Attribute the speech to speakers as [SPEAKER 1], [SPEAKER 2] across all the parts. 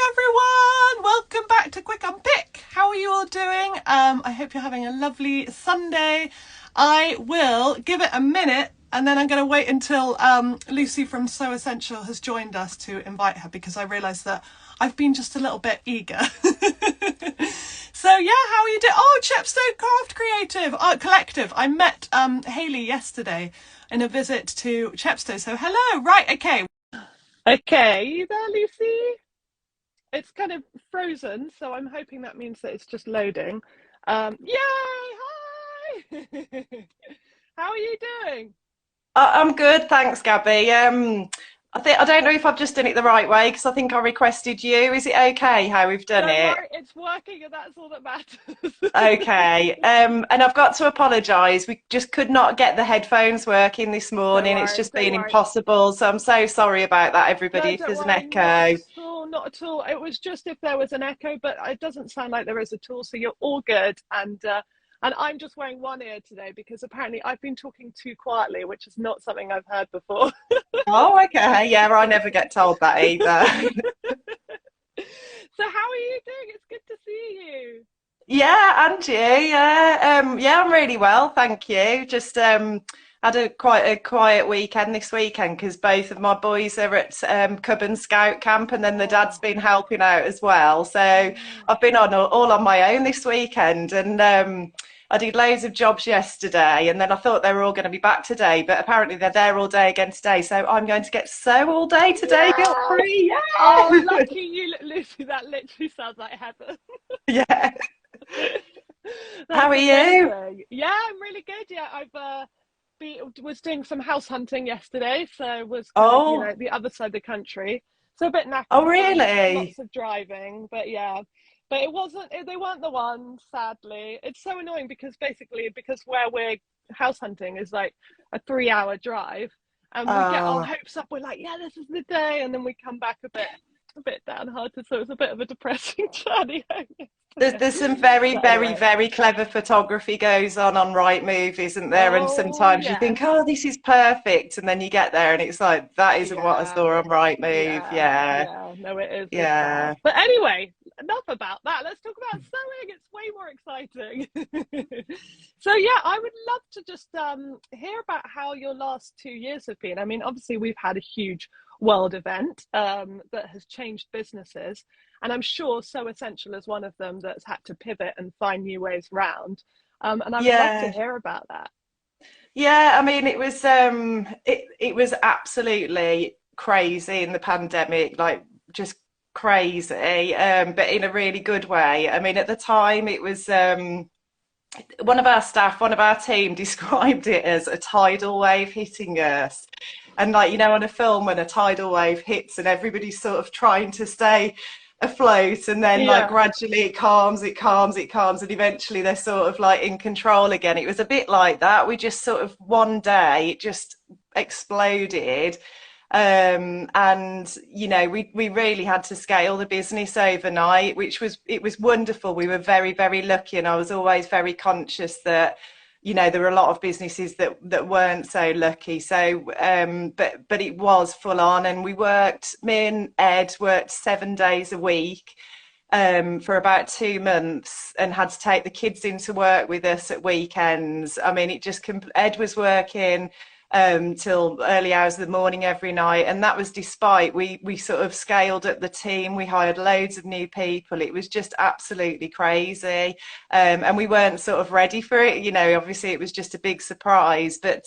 [SPEAKER 1] everyone! Welcome back to Quick Unpick. How are you all doing? I hope you're having a lovely Sunday. I will give it a minute and then I'm going to wait until Lucy from So Essential has joined us to invite her because I realised that I've been just a little bit eager. So yeah, how are you doing? Oh, Chepstow Craft Creative Collective. I met Hayley yesterday in a visit to Chepstow. So hello. Right, okay. Okay, you there, Lucy? It's kind of frozen, so I'm hoping that means that it's just loading. Yay! Hi! How are you doing?
[SPEAKER 2] I'm good, thanks, Gabby. I don't know if I've just done it the right way because I think I requested you. Is it okay how we've done
[SPEAKER 1] Don't
[SPEAKER 2] it?
[SPEAKER 1] worry, it's working, and that's all that matters.
[SPEAKER 2] Okay. And I've got to apologise. We just could not get the headphones working this
[SPEAKER 1] Don't
[SPEAKER 2] morning. It's
[SPEAKER 1] worry,
[SPEAKER 2] just
[SPEAKER 1] don't
[SPEAKER 2] been
[SPEAKER 1] worry.
[SPEAKER 2] impossible. So I'm so sorry about that, everybody,
[SPEAKER 1] No,
[SPEAKER 2] if
[SPEAKER 1] don't
[SPEAKER 2] there's an
[SPEAKER 1] worry, not
[SPEAKER 2] echo.
[SPEAKER 1] at all, not at all. It was just if there was an echo, but it doesn't sound like there is at all. So you're all good, and I'm just wearing one ear today because apparently I've been talking too quietly, which is not something I've heard before.
[SPEAKER 2] Oh, okay. Yeah, I never get told that either.
[SPEAKER 1] So how are you doing? It's good to see you.
[SPEAKER 2] Yeah, and you, yeah, I'm really well, thank you. Just had a quite a quiet weekend this weekend because both of my boys are at Cub and Scout camp, and then the dad's
[SPEAKER 1] Oh,
[SPEAKER 2] been helping out as well. So
[SPEAKER 1] oh,
[SPEAKER 2] I've been on all on my own this weekend, and I did loads of jobs yesterday, and then I thought they were all going to be back today, but apparently they're there all day again today. So I'm going to get to sew all day today, guilt
[SPEAKER 1] yes!
[SPEAKER 2] free.
[SPEAKER 1] Oh,
[SPEAKER 2] Yeah,
[SPEAKER 1] lucky you, Lucy. That literally sounds like heaven.
[SPEAKER 2] yeah. How
[SPEAKER 1] That's
[SPEAKER 2] are you?
[SPEAKER 1] amazing. Yeah, I'm really good. Yeah, I've was doing some house hunting yesterday, so was kind of
[SPEAKER 2] Oh,
[SPEAKER 1] the other side of the country. So a bit
[SPEAKER 2] oh,
[SPEAKER 1] knackered from
[SPEAKER 2] really?
[SPEAKER 1] lots of driving, but yeah. But it wasn't. They weren't the ones. Sadly, it's so annoying because where we're house hunting is like a 3 hour drive, and we get our
[SPEAKER 2] Oh.
[SPEAKER 1] hopes up. We're like, yeah, this is the day, and then we come back a bit downhearted. So it's a bit of a depressing journey home yesterday.
[SPEAKER 2] There's some very,
[SPEAKER 1] But
[SPEAKER 2] very,
[SPEAKER 1] anyway,
[SPEAKER 2] very clever photography goes on Rightmove, isn't there? And
[SPEAKER 1] oh
[SPEAKER 2] sometimes you think,
[SPEAKER 1] yes,
[SPEAKER 2] oh, this is perfect, and then you get there and it's like, that isn't what I
[SPEAKER 1] yeah.
[SPEAKER 2] saw on Rightmove.
[SPEAKER 1] Yeah,
[SPEAKER 2] Yeah,
[SPEAKER 1] yeah, no, it is. It's bad.
[SPEAKER 2] yeah.
[SPEAKER 1] But anyway, enough about that. Let's talk about sewing. It's way more exciting. So yeah, I would love to just hear about how your last 2 years have been. I mean, obviously we've had a huge world event that has changed businesses, and I'm sure So Essential is one of them that's had to pivot and find new ways round. And I would love to
[SPEAKER 2] Yeah,
[SPEAKER 1] hear about that.
[SPEAKER 2] yeah. I mean, it was absolutely crazy in the pandemic, like just crazy, but in a really good way. I mean, at the time, it was one of our staff, one of our team described it as a tidal wave hitting us. And like, on a film when a tidal wave hits and everybody's sort of trying to stay afloat and then like
[SPEAKER 1] Yeah,
[SPEAKER 2] gradually it calms, it calms, it calms, and eventually they're sort of like in control again. It was a bit like that. We just sort of one day it just exploded. And we really had to scale the business overnight, which was it was wonderful. We were very, very lucky, and I was always very conscious that there were a lot of businesses that weren't so lucky. So but it was full on, and me and Ed worked 7 days a week for about 2 months, and had to take the kids into work with us at weekends. I mean, Ed was working till early hours of the morning every night, and that was despite we sort of scaled up the team. We hired loads of new people. It was just absolutely crazy, and we weren't sort of ready for it. Obviously it was just a big surprise, but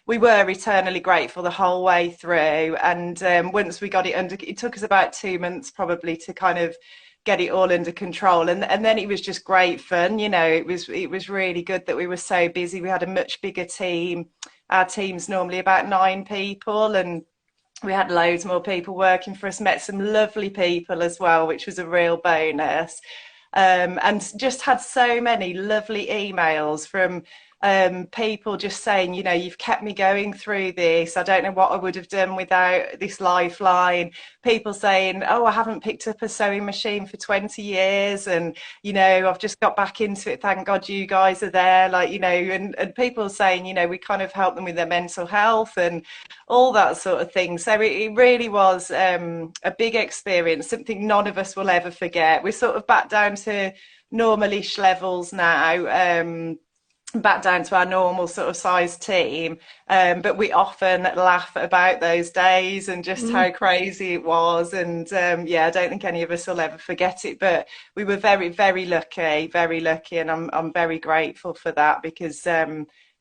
[SPEAKER 2] we were eternally grateful the whole way through. And once we got it took us about 2 months probably to kind of get it all under control, and then it was just great fun. It was really good that we were so busy. We had a much bigger team. Our team's normally about 9 people, and we had loads more people working for us. Met some lovely people as well, which was a real bonus. And just had so many lovely emails from people just saying, you know, you've kept me going through this. I don't know what I would have done without this lifeline. People saying, oh, I haven't picked up a sewing machine for 20 years. And, you know, I've just got back into it. Thank God you guys are there. Like, you know, and people saying, you know, we kind of help them with their mental health and all that sort of thing. So it really was a big experience, something none of us will ever forget. We're sort of back down to normalish levels now. Back down to our normal sort of size team, but we often laugh about those days and just how crazy it was. And yeah, I don't think any of us will ever forget it, but we were very, very lucky, and I'm very grateful for that, because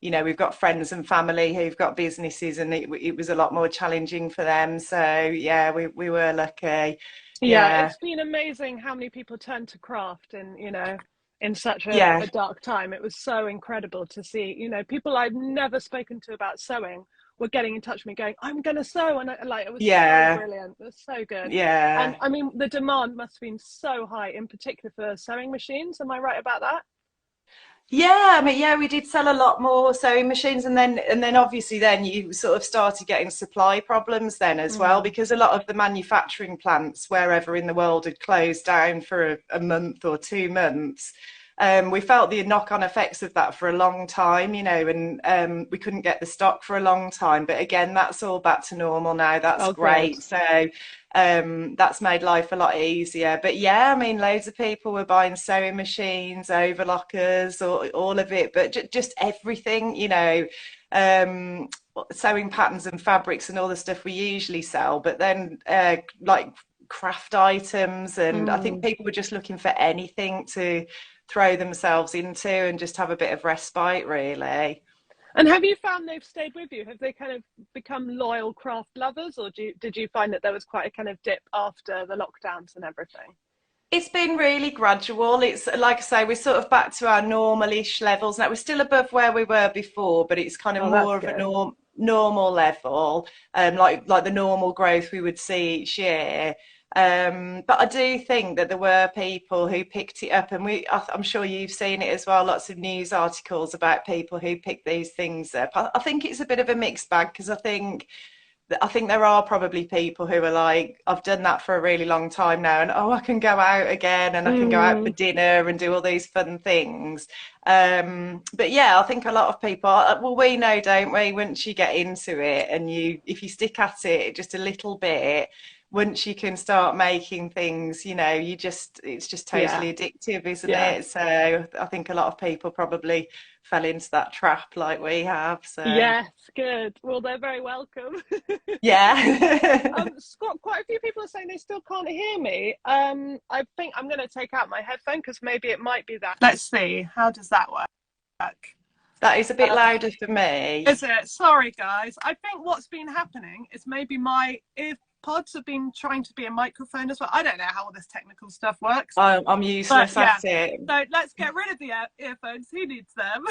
[SPEAKER 2] you know, we've got friends and family who've got businesses, and it was a lot more challenging for them. So yeah, we were lucky.
[SPEAKER 1] Yeah,
[SPEAKER 2] Yeah,
[SPEAKER 1] it's been amazing how many people turn to craft and, you know, in such
[SPEAKER 2] yeah,
[SPEAKER 1] a dark time. It was so incredible to see, you know, people I've never spoken to about sewing were getting in touch with me going, I'm going to sew. And like, it was so
[SPEAKER 2] yeah,
[SPEAKER 1] brilliant. It was so good. And
[SPEAKER 2] yeah.
[SPEAKER 1] I mean, the demand must have been so high, in particular for sewing machines. Am I right about that?
[SPEAKER 2] Yeah, I mean, yeah, we did sell a lot more sewing machines, and then obviously then you sort of started getting supply problems then as well,
[SPEAKER 1] Mm.
[SPEAKER 2] because a lot of the manufacturing plants wherever in the world had closed down for a month or 2 months. We felt the knock-on effects of that for a long time, you know, and we couldn't get the stock for a long time. But again, that's all back to normal now. That's
[SPEAKER 1] Oh, good.
[SPEAKER 2] great. So that's made life a lot easier. But yeah, I mean, loads of people were buying sewing machines, overlockers, all of it, but just everything, you know, um, sewing patterns and fabrics and all the stuff we usually sell. But then like craft items, and I think
[SPEAKER 1] Mm.
[SPEAKER 2] people were just looking for anything to throw themselves into and just have a bit of respite, really.
[SPEAKER 1] And have you found they've stayed with you? Have they kind of become loyal craft lovers, or did you find that there was quite a kind of dip after the lockdowns and everything?
[SPEAKER 2] It's been really gradual. It's like I say, we're sort of back to our normal-ish levels now. We're still above where we were before, but it's kind of
[SPEAKER 1] Oh, that's
[SPEAKER 2] more of a
[SPEAKER 1] good.
[SPEAKER 2] normal level, like the normal growth we would see each year. But I do think that there were people who picked it up, and I'm sure you've seen it as well. Lots of news articles about people who pick these things up. I think it's a bit of a mixed bag, because I think there are probably people who are like, I've done that for a really long time now, and oh, I can go out again, and I can go out for
[SPEAKER 1] Mm.
[SPEAKER 2] dinner and do all these fun things. But yeah, I think a lot of people, well, we know, don't we? Once you get into it, and if you stick at it just a little bit, once you can start making things, you know, it's just
[SPEAKER 1] Yeah,
[SPEAKER 2] totally addictive, isn't
[SPEAKER 1] yeah.
[SPEAKER 2] it? So I think a lot of people probably fell into that trap like we have. So
[SPEAKER 1] Yes, good. Well, they're very welcome.
[SPEAKER 2] yeah.
[SPEAKER 1] Scott, quite a few people are saying they still can't hear me. I think I'm going to take out my headphone because maybe it might be that. Let's see. How does that work?
[SPEAKER 2] That is a bit
[SPEAKER 1] Uh,
[SPEAKER 2] louder for me.
[SPEAKER 1] is it? Sorry, guys. I think what's been happening is maybe my earpods have been trying to be a microphone as well. I don't know how all this technical stuff works,
[SPEAKER 2] I'm
[SPEAKER 1] but
[SPEAKER 2] useless
[SPEAKER 1] yeah.
[SPEAKER 2] at it.
[SPEAKER 1] So let's get rid of the earphones. Who needs them?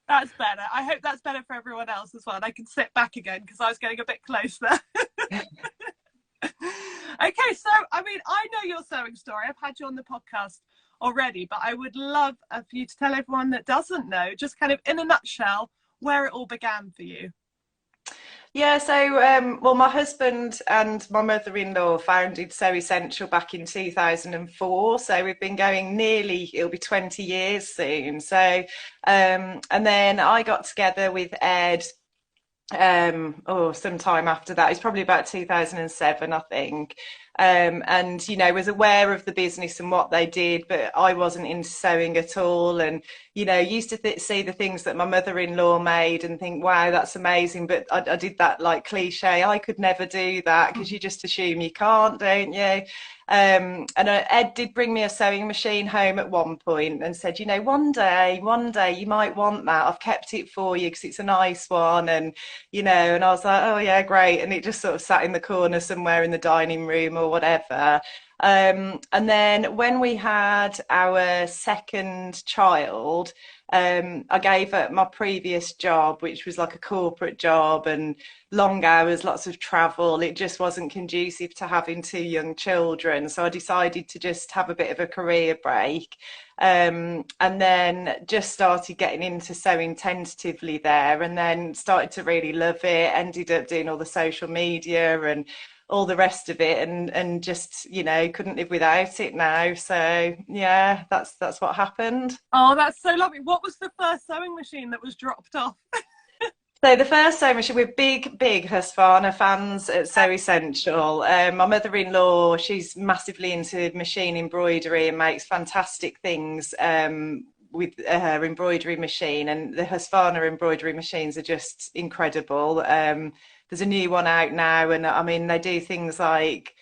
[SPEAKER 1] That's better. I hope that's better for everyone else as well. And I can sit back again because I was getting a bit close there. Okay, so I mean, I know your sewing story. I've had you on the podcast already, but I would love for you to tell everyone that doesn't know, just kind of in a nutshell, where it all began for you.
[SPEAKER 2] Yeah, so well, my husband and my mother-in-law founded So Essential back in 2004. So we've been going it'll be 20 years soon. So and then I got together with Ed sometime after that. It's probably about 2007, I think. And you know, was aware of the business and what they did, but I wasn't into sewing at all. And you know, used to see the things that my mother-in-law made and think, wow, that's amazing. But I did that like cliche. I could never do that, because you just assume you can't, don't you? And Ed did bring me a sewing machine home at one point and said, you know, one day you might want that. I've kept it for you because it's a nice one. And, you know, and I was like, oh yeah, great. And it just sort of sat in the corner somewhere in the dining room or whatever. And then when we had our second child, I gave up my previous job, which was like a corporate job and long hours, lots of travel. It just wasn't conducive to having two young children. So I decided to just have a bit of a career break. And then just started getting into sewing tentatively there, and then started to really love it. Ended up doing all the social media and all the rest of it, and just, you know, couldn't live without it now. So yeah, that's what happened.
[SPEAKER 1] Oh, that's so lovely. What was the first sewing machine that was dropped off?
[SPEAKER 2] So the first sewing machine, we're big Husqvarna fans at Sew Essential. My mother-in-law, she's massively into machine embroidery and makes fantastic things with her embroidery machine. And the Husqvarna embroidery machines are just incredible. There's a new one out now, and I mean they do things like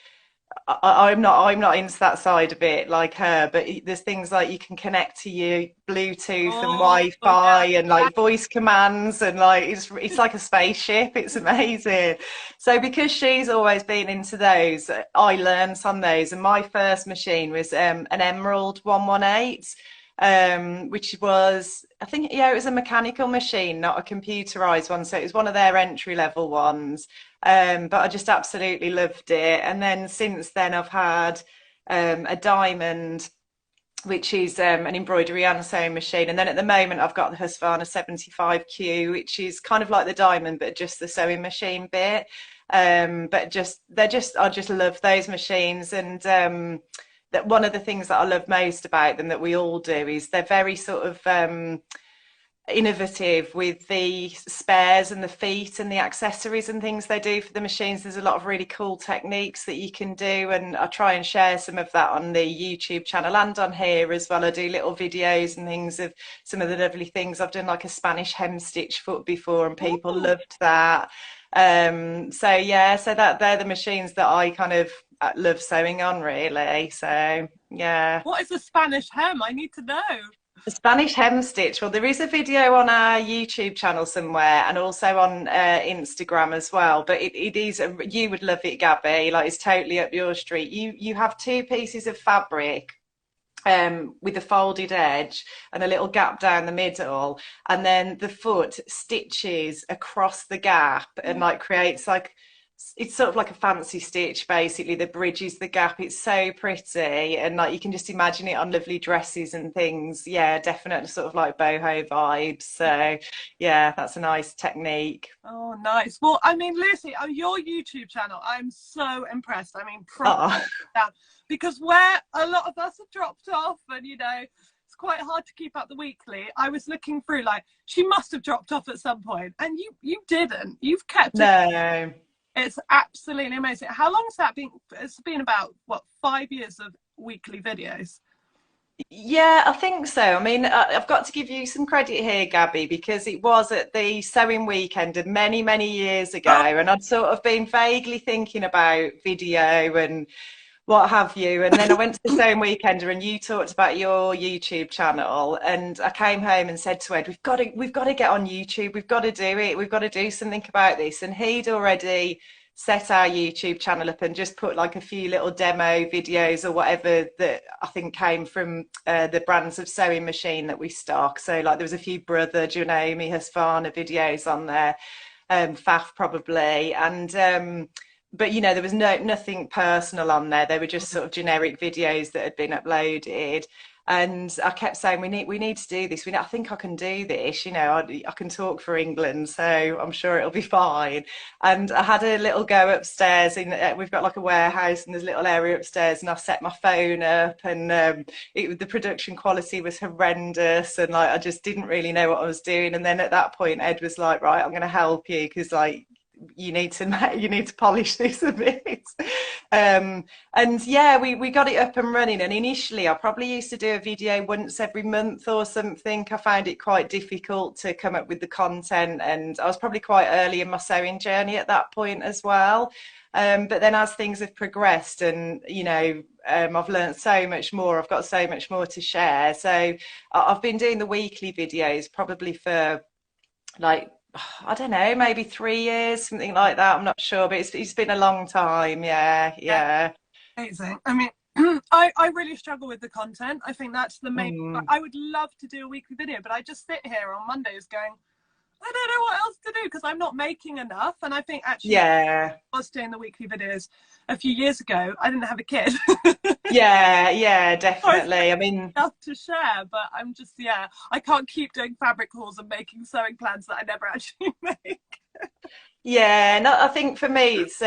[SPEAKER 2] I'm not into that side of it like her, but there's things like you can connect to your Bluetooth and
[SPEAKER 1] Oh,
[SPEAKER 2] Wi-Fi
[SPEAKER 1] yeah.
[SPEAKER 2] and like voice commands, and like it's like a spaceship. It's amazing. So because she's always been into those, I learned on those, and my first machine was an Emerald 118. Which was, I think, yeah, it was a mechanical machine, not a computerized one. So it was one of their entry level ones. But I just absolutely loved it. And then since then, I've had a diamond, which is an embroidery and sewing machine. And then at the moment, I've got the Husqvarna 75Q, which is kind of like the diamond, but just the sewing machine bit. But just I just love those machines. And that one of the things that I love most about them, that we all do, is they're very sort of innovative with the spares and the feet and the accessories and things they do for the machines. There's a lot of really cool techniques that you can do, and I try and share some of that on the YouTube channel and on here as well. I do little videos and things of some of the lovely things. I've done like a Spanish hem stitch foot before, and people
[SPEAKER 1] Ooh,
[SPEAKER 2] loved that. So yeah, so that they're the machines that I kind of love sewing on, really. So yeah.
[SPEAKER 1] what is a Spanish hem? I need to know.
[SPEAKER 2] The Spanish hem stitch. Well, there is a video on our YouTube channel somewhere, and also on Instagram as well. But it is you would love it, Gabby. Like, it's totally up your street. You have two pieces of fabric with a folded edge and a little gap down the middle, and then the foot stitches across the gap and like creates like, it's sort of like a fancy stitch basically that bridges the gap. It's so pretty, and like you can just imagine it on lovely dresses and things. Yeah, definitely sort of like boho vibes. So yeah, that's a nice technique.
[SPEAKER 1] Oh, nice. Well, I mean, Lucy, on your YouTube channel, I'm so impressed. I mean, proper
[SPEAKER 2] Oh.
[SPEAKER 1] down, because where a lot of us have dropped off, and you know, it's quite hard to keep up the weekly. I was looking through, like, she must have dropped off at some point, and you didn't. You've kept it.
[SPEAKER 2] No.
[SPEAKER 1] It's absolutely amazing. How long's that been? It's been about what, 5 years of weekly videos.
[SPEAKER 2] Yeah, I think so. I mean, I've got to give you some credit here, Gabby, because it was at the sewing weekend of many years ago,
[SPEAKER 1] Oh,
[SPEAKER 2] and I'd sort of been vaguely thinking about video and what have you. And then I went to the sewing weekender, and you talked about your YouTube channel, and I came home and said to Ed, we've got to get on YouTube. We've got to do it. We've got to do something about this. And he'd already set our YouTube channel up and just put like a few little demo videos or whatever that I think came from the brands of sewing machine that we stock. So like there was a few Brother, Junomi, Husqvarna videos on there, Faf probably, and but you know there was nothing personal on there. They were just sort of generic videos that had been uploaded. And I kept saying we need to do this. I think I can do this. You know, I can talk for England, so I'm sure it'll be fine. And I had a little go upstairs. We've got like a warehouse, and there's a little area upstairs, and I set my phone up, and the production quality was horrendous, and like I just didn't really know what I was doing. And then at that point, Ed was like, "Right, I'm going to help you because like." You need to polish this a bit. And yeah, we got it up and running. And initially, I probably used to do a video once every month or something. I found it quite difficult to come up with the content, and I was probably quite early in my sewing journey at that point as well. But then as things have progressed, and you know, I've learned so much more. I've got so much more to share. So I've been doing the weekly videos probably for like, I don't know, maybe 3 years, something like that. I'm not sure, but it's been a long time. Yeah,
[SPEAKER 1] yeah,
[SPEAKER 2] yeah.
[SPEAKER 1] amazing. I mean, I really struggle with the content. I think that's the main.
[SPEAKER 2] Mm,
[SPEAKER 1] I would love to do a weekly video, but I just sit here on Mondays going, I don't know what else to do because I'm not making enough. And I think actually,
[SPEAKER 2] yeah.
[SPEAKER 1] I was doing the weekly videos a few years ago. I didn't have a kid.
[SPEAKER 2] Yeah,
[SPEAKER 1] I
[SPEAKER 2] definitely. I mean,
[SPEAKER 1] enough to share, but I'm just, yeah, I can't keep doing fabric hauls and making sewing plans that I never actually make.
[SPEAKER 2] yeah, no, I think for me it's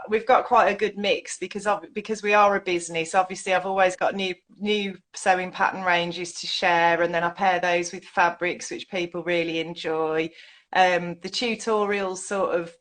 [SPEAKER 2] we've got quite a good mix because we are a business. Obviously, I've always got new sewing pattern ranges to share, and then I pair those with fabrics which people really enjoy. The tutorials sort of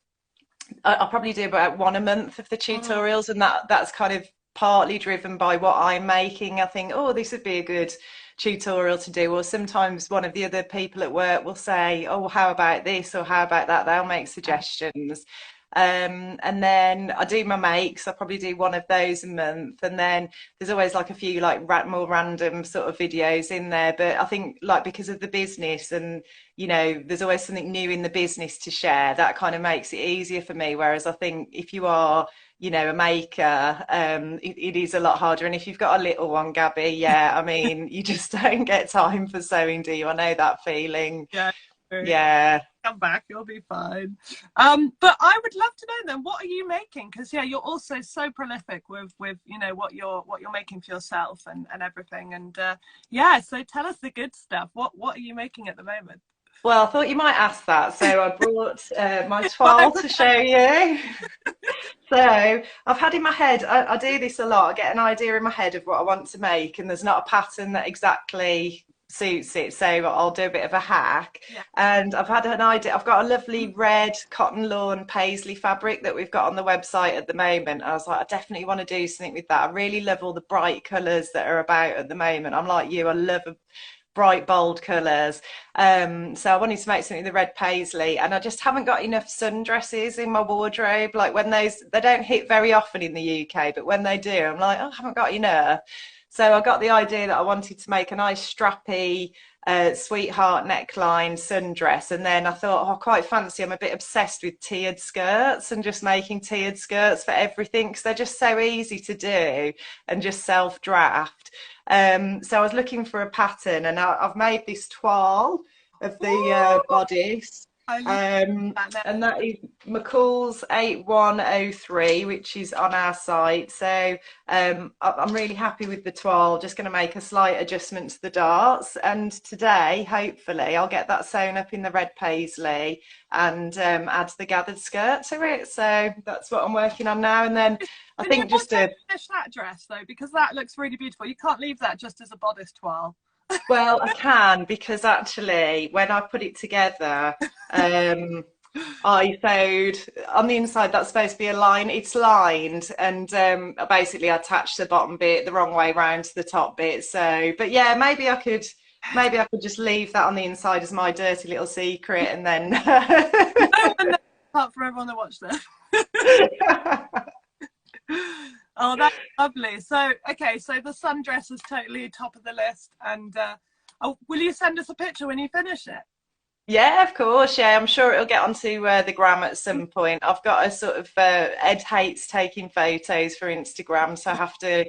[SPEAKER 2] I probably do about one a month of the
[SPEAKER 1] Mm,
[SPEAKER 2] tutorials, and that's kind of partly driven by what I'm making. I think, oh, this would be a good tutorial to do. Or sometimes one of the other people at work will say, oh, how about this or how about that? They'll make
[SPEAKER 1] yeah.
[SPEAKER 2] suggestions. And then I do my makes. I probably do one of those a month, and then there's always like a few like more random sort of videos in there. But I think like because of the business and there's always something new in the business to share. That kind of makes it easier for me. Whereas I think if you are, a maker, it is a lot harder. And if you've got a little one, Gabby, yeah, I mean, you just don't get time for sewing, do you? I know that feeling.
[SPEAKER 1] Yeah.
[SPEAKER 2] Yeah.
[SPEAKER 1] Come back, you'll be fine. But I would love to know then, what are you making? Because yeah, you're also so prolific with what you're making for yourself and everything. And yeah, so tell us the good stuff. What are you making at the moment?
[SPEAKER 2] Well, I thought you might ask that. So I brought my toile to show you. So I've had in my head, I do this a lot. I get an idea in my head of what I want to make, and there's not a pattern that exactly suits it. So I'll do a bit of a hack.
[SPEAKER 1] Yeah.
[SPEAKER 2] And I've had an idea. I've got a lovely red cotton lawn paisley fabric that we've got on the website at the moment. I was like, I definitely want to do something with that. I really love all the bright colours that are about at the moment. I'm like you, I love bright bold colours, so I wanted to make something with the red paisley, and I just haven't got enough sundresses in my wardrobe. Like when they don't hit very often in the UK, but when they do, I'm like, oh, I haven't got enough. So I got the idea that I wanted to make a nice strappy sweetheart neckline sundress, and then I thought, oh, I quite fancy, I'm a bit obsessed with tiered skirts and just making tiered skirts for everything because they're just so easy to do and just self draft. So I was looking for a pattern, and I've made this toile of the
[SPEAKER 1] Ooh,
[SPEAKER 2] bodice.
[SPEAKER 1] I love that now.
[SPEAKER 2] And that is McCall's 8103, which is on our site. So I'm really happy with the toile. Just going to make a slight adjustment to the darts. And today, hopefully, I'll get that sewn up in the red paisley and add the gathered skirt to it. So that's what I'm working on now. And then I
[SPEAKER 1] Can you
[SPEAKER 2] think just
[SPEAKER 1] also
[SPEAKER 2] a
[SPEAKER 1] finish that dress though? Because that looks really beautiful. You can't leave that just as a bodice toile.
[SPEAKER 2] well, I can because actually, when I put it together, I sewed on the inside. That's supposed to be a line. It's lined, and I basically attached the bottom bit the wrong way round to the top bit. So, but yeah, maybe I could just leave that on the inside as my dirty little secret, and then.
[SPEAKER 1] No one knows apart from everyone that watched this. Oh, that's lovely. So, okay, so the sundress is totally top of the list. And oh, will you send us a picture when you finish it?
[SPEAKER 2] Yeah, of course. Yeah, I'm sure it'll get onto the gram at some point. I've got a sort of Ed hates taking photos for Instagram, so I have to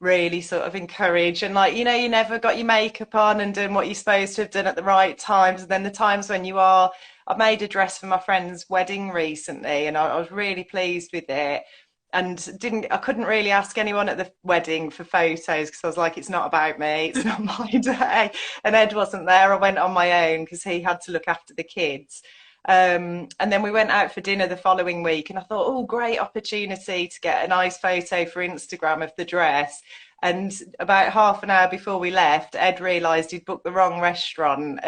[SPEAKER 2] really sort of encourage and like you never got your makeup on and doing what you're supposed to have done at the right times, and then the times when you are. I made a dress for my friend's wedding recently, and I was really pleased with it. And I couldn't really ask anyone at the wedding for photos because I was like, it's not about me, it's not my day. And Ed wasn't there. I went on my own because he had to look after the kids. And then we went out for dinner the following week, and I thought, oh, great opportunity to get a nice photo for Instagram of the dress. And about half an hour before we left, Ed realised he'd booked the wrong restaurant,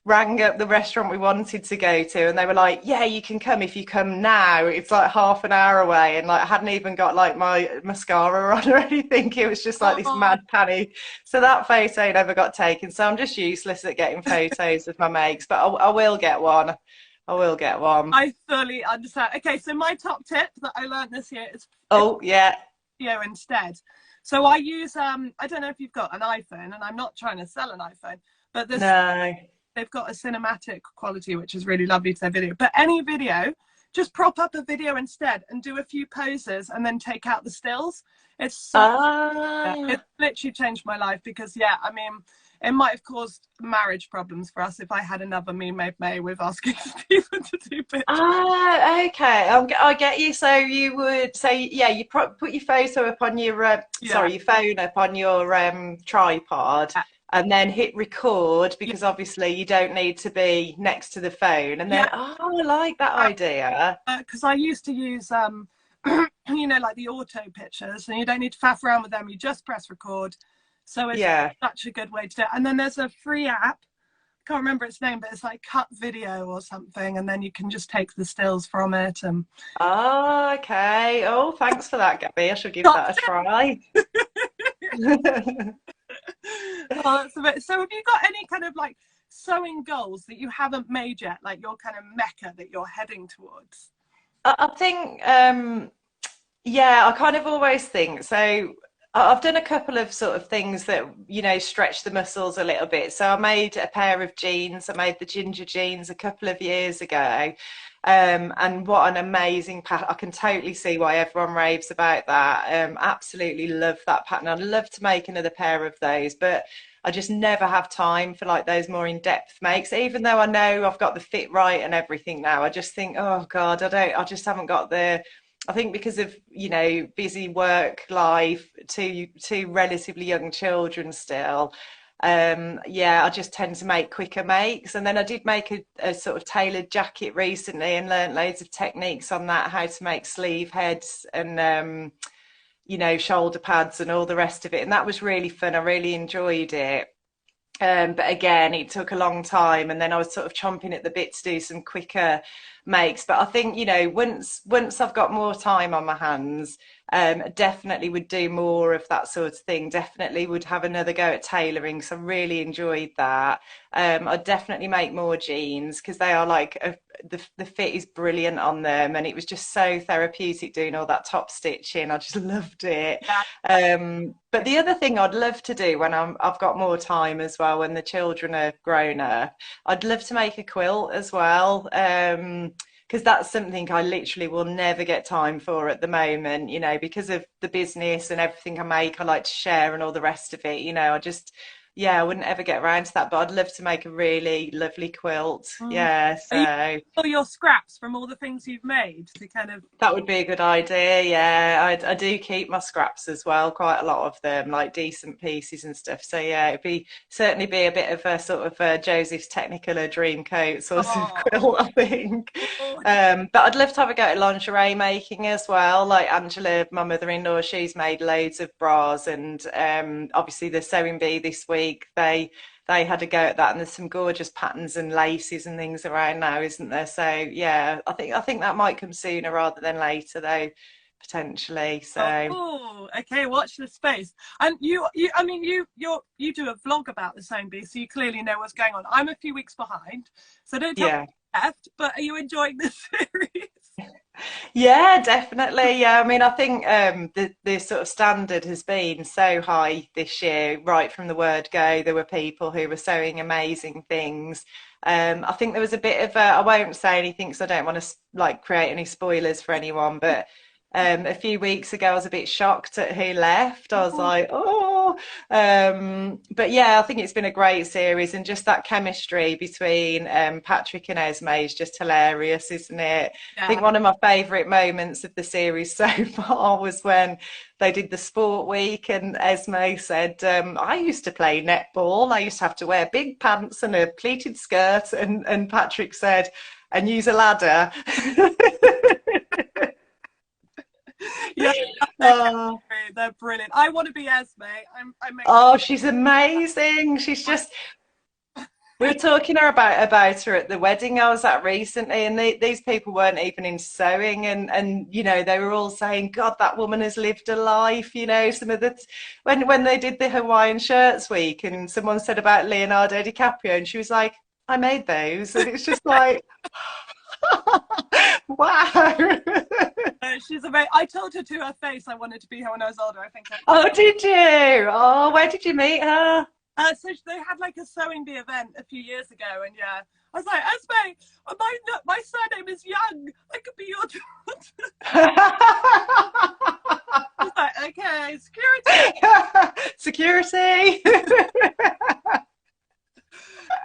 [SPEAKER 2] rang up the restaurant we wanted to go to, and they were like, yeah, you can come if you come now. It's like half an hour away, and like I hadn't even got like my mascara on or anything. It was just like this
[SPEAKER 1] Oh,
[SPEAKER 2] mad panic. So that photo never got taken. So I'm just useless at getting photos of my makes, but I will get one. I will get one.
[SPEAKER 1] I fully understand. Okay, so my top tip that I learned this year is
[SPEAKER 2] Oh, yeah.
[SPEAKER 1] video instead. So I use I don't know if you've got an iPhone, and I'm not trying to sell an iPhone, but
[SPEAKER 2] No.
[SPEAKER 1] they've got a cinematic quality which is really lovely to their video. But any video, just prop up a video instead and do a few poses and then take out the stills. It's so it literally changed my life, because yeah, I mean, it might have caused marriage problems for us if I had another me made May with asking people to do pictures.
[SPEAKER 2] Okay, I get you. So you would say, yeah, you put your photo up on your sorry, your phone up on your tripod, and then hit record, because obviously you don't need to be next to the phone. And then, I like that idea.
[SPEAKER 1] Because I used to use you know, like the auto pictures, and you don't need to faff around with them. You just press record. So it's such a good way to do it. And then there's a free app, can't remember its name, but it's like Cut Video or something, and then you can just take the stills from it. And
[SPEAKER 2] okay. Oh, thanks for that, Gabby. I should give that a try.
[SPEAKER 1] That's a bit. So have you got any kind of like sewing goals that you haven't made yet, like your kind of mecca that you're heading towards?
[SPEAKER 2] I think yeah, I kind of always think so. I've done a couple of sort of things that, you know, stretch the muscles a little bit. So I made a pair of jeans. I made the ginger jeans a couple of years ago. And what an amazing pattern. I can totally see why everyone raves about that. Absolutely love that pattern. I'd love to make another pair of those, but I just never have time for like those more in-depth makes, even though I know I've got the fit right and everything now. I just think, oh God, I just haven't got the, I think because of, you know, busy work life, two relatively young children still. Yeah, I just tend to make quicker makes. And then I did make a sort of tailored jacket recently and learnt loads of techniques on that, how to make sleeve heads and, you know, shoulder pads and all the rest of it. And that was really fun. I really enjoyed it. But again, it took a long time, and then I was sort of chomping at the bit to do some quicker makes. But I think, you know, once I've got more time on my hands, definitely would do more of that sort of thing. Definitely would have another go at tailoring, because I really enjoyed that. I'd definitely make more jeans, because they are like the fit is brilliant on them, and it was just so therapeutic doing all that top stitching. I just loved it. But the other thing I'd love to do when I've got more time as well, when the children are grown up, I'd love to make a quilt as well. Because that's something I literally will never get time for at the moment, you know, because of the business and everything I make, I like to share and all the rest of it, you know. I wouldn't ever get around to that, but I'd love to make a really lovely quilt. Yeah, so
[SPEAKER 1] all your scraps from all the things you've made to kind of,
[SPEAKER 2] that would be a good idea. Yeah, I do keep my scraps as well, quite a lot of them, like decent pieces and stuff. So yeah, it'd certainly be a bit of a sort of a Joseph's Technicolor dream coat sort of quilt, I think. But I'd love to have a go at lingerie making as well. Like Angela, my mother-in-law, she's made loads of bras, and obviously the sewing bee this week, they had a go at that, and there's some gorgeous patterns and laces and things around now, isn't there? So yeah, I think that might come sooner rather than later though, potentially. So
[SPEAKER 1] okay, watch this space. And you I mean, you do a vlog about the sewing bee, so you clearly know what's going on. I'm a few weeks behind, so don't tell me left, but are you enjoying this series?
[SPEAKER 2] Yeah, definitely. Yeah, I mean, I think the sort of standard has been so high this year, right from the word go. There were people who were sewing amazing things. I think there was a bit of I won't say anything because I don't want to like create any spoilers for anyone, but a few weeks ago I was a bit shocked at who left. I was like, but yeah, I think it's been a great series, and just that chemistry between Patrick and Esme is just hilarious, isn't it? I think one of my favourite moments of the series so far was when they did the sport week, and Esme said, I used to play netball, I used to have to wear big pants and a pleated skirt, and Patrick said, and use a ladder.
[SPEAKER 1] Yeah, they're brilliant. I want to be Esme.
[SPEAKER 2] She's amazing. She's just, we were talking about her at the wedding I was at recently, and these people weren't even in sewing, and you know, they were all saying, God, that woman has lived a life. You know, some of the when they did the Hawaiian Shirts week, and someone said about Leonardo DiCaprio, and she was like, I made those, and it's just like wow.
[SPEAKER 1] She's amazing. I told her to her face I wanted to be her when I was older. I think.
[SPEAKER 2] Oh, did you? Oh, where did you meet her?
[SPEAKER 1] So they had like a sewing bee event a few years ago, and yeah, I was like, Esme, my surname is Young. I could be your daughter. I was like, okay,
[SPEAKER 2] Security.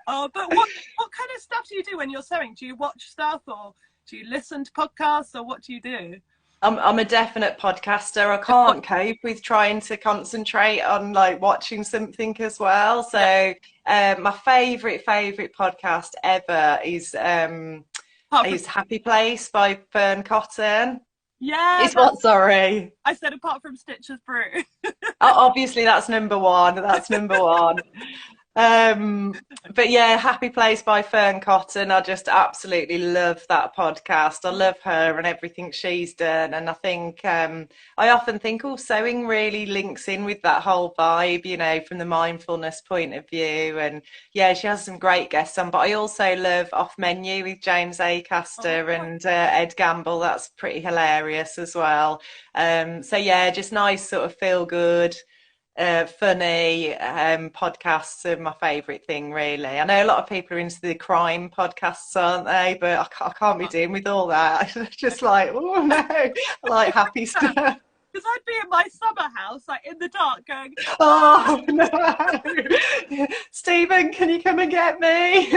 [SPEAKER 1] Oh, but what kind of stuff do you do when you're sewing? Do you watch stuff, or do you listen to podcasts, or what do you do?
[SPEAKER 2] I'm a definite podcaster. I can't cope with trying to concentrate on like watching something as well. So my favorite podcast ever is Happy Place by Fern Cotton.
[SPEAKER 1] Yeah,
[SPEAKER 2] It's what, sorry?
[SPEAKER 1] I said apart from Stitcher's Brew.
[SPEAKER 2] Obviously that's number one. That's number one. But yeah, Happy Place by Fern Cotton. I just absolutely love that podcast. I love her and everything she's done. And I think I often think, oh, sewing really links in with that whole vibe, you know, from the mindfulness point of view. And yeah, she has some great guests on. But I also love Off Menu with James Acaster and Ed Gamble. That's pretty hilarious as well. So yeah, just nice sort of feel good. Funny podcasts are my favourite thing, really. I know a lot of people are into the crime podcasts, aren't they? But I can't be dealing with all that. Just like, oh no, I like happy stuff.
[SPEAKER 1] Because I'd be in my summer house, like in the dark, going,
[SPEAKER 2] oh no, Stephen, can you come and get me?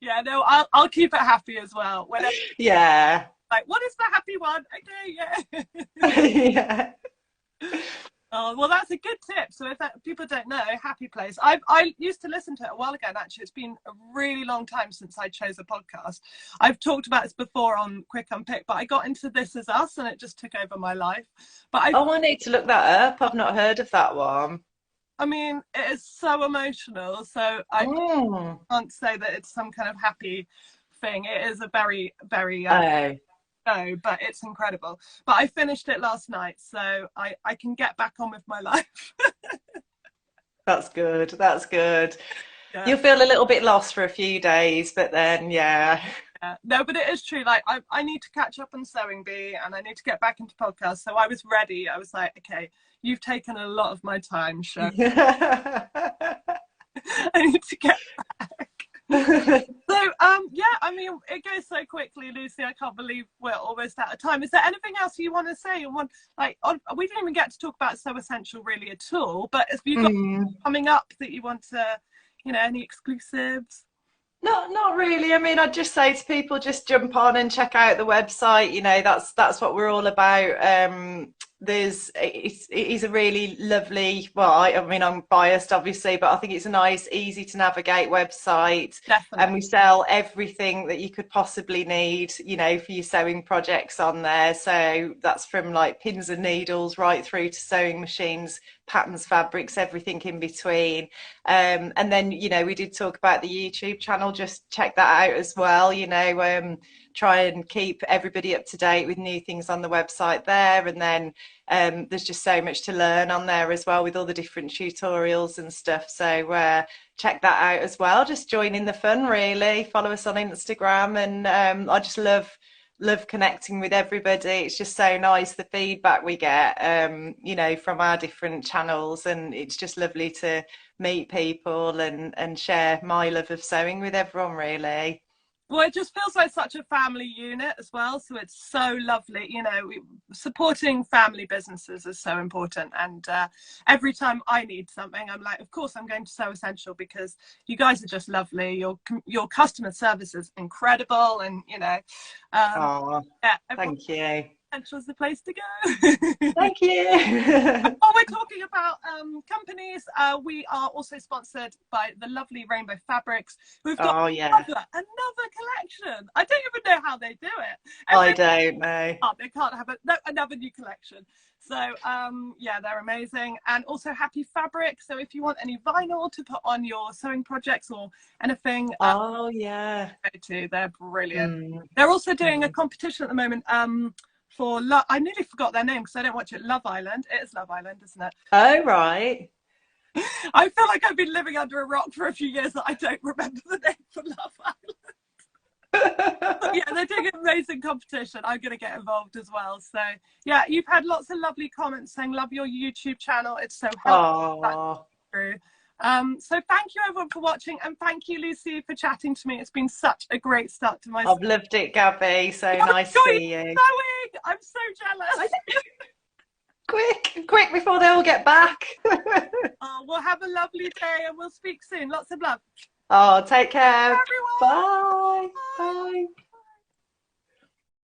[SPEAKER 1] Yeah, no, I'll keep it happy as well. Whenever,
[SPEAKER 2] yeah.
[SPEAKER 1] Like, what is the happy one? Okay, yeah.
[SPEAKER 2] yeah.
[SPEAKER 1] Oh, well, that's a good tip. So if people don't know, Happy Place, I used to listen to it a while ago, and actually it's been a really long time since I chose a podcast. I've talked about this before on Quick Unpick, but I got into This Is Us, and it just took over my life. But
[SPEAKER 2] I need to look that up. I've not heard of that one.
[SPEAKER 1] I mean, it is so emotional, so I can't say that it's some kind of happy thing. It is a very, very no, but it's incredible. But I finished it last night, so I can get back on with my life.
[SPEAKER 2] That's good. That's good.
[SPEAKER 1] Yeah.
[SPEAKER 2] You'll feel a little bit lost for a few days, but then, yeah.
[SPEAKER 1] No, but it is true. Like, I need to catch up on Sewing Bee, and I need to get back into podcasts. So I was ready. I was like, okay, you've taken a lot of my time, so I need to get back. So yeah, I mean, it goes so quickly, Lucy. I can't believe we're almost out of time. Is there anything else you want to say? We didn't even get to talk about So Essential really at all, but have you got coming up that you want to, you know, any exclusives?
[SPEAKER 2] Not really. I mean, I'd just say to people, just jump on and check out the website. You know, that's what we're all about. It is a really lovely, well, I mean, I'm biased obviously, but I think it's a nice, easy to navigate website.
[SPEAKER 1] Definitely.
[SPEAKER 2] And we sell everything that you could possibly need, you know, for your sewing projects on there. So that's from like pins and needles right through to sewing machines, patterns, fabrics, everything in between. And then, you know, we did talk about the YouTube channel. Just check that out as well, you know. Try and keep everybody up to date with new things on the website there. And then there's just so much to learn on there as well with all the different tutorials and stuff. So check that out as well. Just join in the fun, really. Follow us on Instagram. And I just love connecting with everybody. It's just so nice, the feedback we get, you know, from our different channels. And it's just lovely to meet people and share my love of sewing with everyone, really.
[SPEAKER 1] Well, it just feels like such a family unit as well. So it's so lovely. You know, supporting family businesses is so important. And every time I need something, I'm like, of course, I'm going to So Essential because you guys are just lovely. Your customer service is incredible. And, you know,
[SPEAKER 2] thank you.
[SPEAKER 1] Essential's the place to go.
[SPEAKER 2] Thank you.
[SPEAKER 1] While we're talking about companies, we are also sponsored by the lovely Rainbow Fabrics, who've got another collection. I don't even know how they do it.
[SPEAKER 2] I don't know.
[SPEAKER 1] They can't have another new collection. So yeah, they're amazing. And also Happy Fabric. So if you want any vinyl to put on your sewing projects or anything, they're brilliant. They're also doing a competition at the moment. I nearly forgot their name because I don't watch it. Love Island. It is Love Island, isn't it?
[SPEAKER 2] Oh, right.
[SPEAKER 1] I feel like I've been living under a rock for a few years that I don't remember the name for Love Island. But yeah, they're doing an amazing competition. I'm going to get involved as well. So yeah, you've had lots of lovely comments saying love your YouTube channel. It's so helpful. through. So thank you everyone for watching, and thank you, Lucy, for chatting to me. It's been such a great start to my
[SPEAKER 2] I've loved it, Gabby. So nice to see you.
[SPEAKER 1] Sewing. I'm so jealous.
[SPEAKER 2] Quick before they all get back.
[SPEAKER 1] Oh, we'll have a lovely day and we'll speak soon. Lots of love.
[SPEAKER 2] Oh, take care.
[SPEAKER 1] Bye, everyone.
[SPEAKER 2] Bye. Bye.